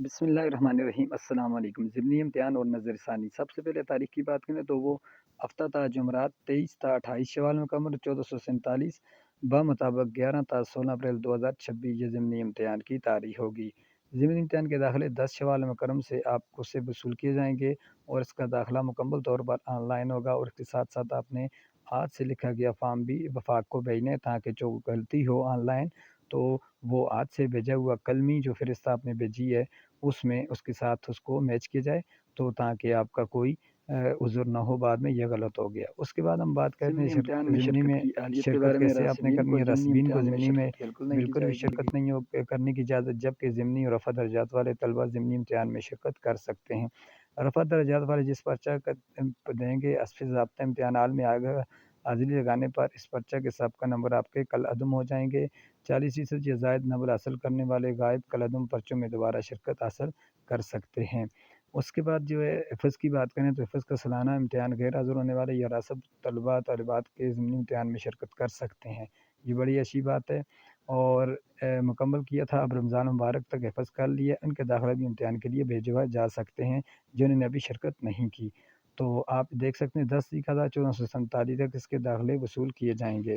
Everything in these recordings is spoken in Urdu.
بسم اللہ الرحمن الرحیم۔ السلام علیکم۔ ضمنی امتحان اور نظر ثانی۔ سب سے پہلے تاریخ کی بات کریں تو وہ ہفتہ تا جمعرات 23 تا 28 شوال مکمل 1447 بمطابق 11 تا 16 اپریل 2026 یہ ضمنی امتحان کی تاریخ ہوگی۔ ضمنی امتحان کے داخلے 10 شوال مکرم سے آپ کو سے وصول کیے جائیں گے اور اس کا داخلہ مکمل طور پر آن لائن ہوگا، اور اس کے ساتھ ساتھ آپ نے ہاتھ سے لکھا گیا فارم بھی وفاق کو بھیجنا ہے تاکہ جو غلطی ہو آن لائن تو وہ ہاتھ سے بھیجا ہوا کلمی جو فہرست آپ نے بھیجی ہے اس میں اس کے ساتھ اس کو میچ کیا جائے، تو تاکہ آپ کا کوئی عذر نہ ہو بعد میں یہ غلط ہو گیا۔ اس کے بعد ہم بات کرتے ضمنی ہیں امتحان میں ضمنی شرکت میں کی اہلیت کے شرکت بارے میں کیسے آپ نے راسبین کرنی کو ہے۔ ضمنی راسبین کو امتحان میں ضمنی میں شرکت نہیں کی بالکل بھی جائے گی۔ شرکت نہیں کرنے کی اجازت، جبکہ ضمنی اور رفع درجات والے طلبہ ضمنی امتحان میں شرکت کر سکتے ہیں۔ رفع درجات والے جس پرچہ دیں گے اسفِ ضابطہ امتحان حال میں حاضری لگانے پر اس پرچہ کے سابقہ نمبر آپ کے کالعدم ہو جائیں گے۔ 40% یا زائد نمبر حاصل کرنے والے غائب کالعدم پرچوں میں دوبارہ شرکت حاصل کر سکتے ہیں۔ اس کے بعد جو ہے حفظ کی بات کریں تو حفظ کا سالانہ امتحان غیر حاضر ہونے والے یا راسب طلباء طالبات کے ضمنی امتحان میں شرکت کر سکتے ہیں، یہ بڑی اچھی بات ہے۔ اور مکمل کیا تھا اب رمضان مبارک تک حفظ کر لیا، ان کے داخلہ بھی امتحان کے لیے بھیجا جا سکتے ہیں جنہوں نے ابھی شرکت نہیں کی۔ تو آپ دیکھ سکتے ہیں 10/1447 تک اس کے داخلے وصول کیے جائیں گے۔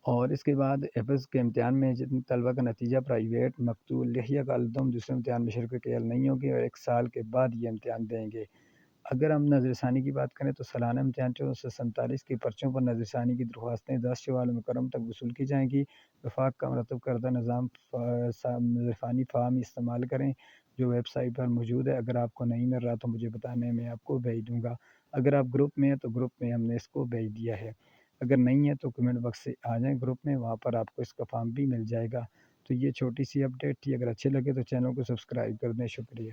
اور اس کے بعد حفظ کے امتحان میں جتنے طلبہ کا نتیجہ پرائیویٹ مقتول لکھیا کا الدم دوسرے امتحان میں شرکت کے حل نہیں ہوگی اور 1 سال کے بعد یہ امتحان دیں گے۔ اگر ہم نظر ثانی کی بات کریں تو سالانہ امتحان 1447 کے پرچوں پر نظر ثانی کی درخواستیں 10 شوال مکرم تک وصول کی جائیں گی۔ وفاق کا مرتب کردہ نظام نظر ثانی فارم استعمال کریں جو ویب سائٹ پر موجود ہے۔ اگر آپ کو نہیں مل رہا تو مجھے بتانے میں آپ کو بھیج دوں گا۔ اگر آپ گروپ میں ہیں تو گروپ میں ہم نے اس کو بھیج دیا ہے، اگر نہیں ہے تو کمنٹ باکس سے آ جائیں گروپ میں، وہاں پر آپ کو اس کا فارم بھی مل جائے گا۔ تو یہ چھوٹی سی اپڈیٹ تھی، اگر اچھے لگے تو چینل کو سبسکرائب کر دیں۔ شکریہ۔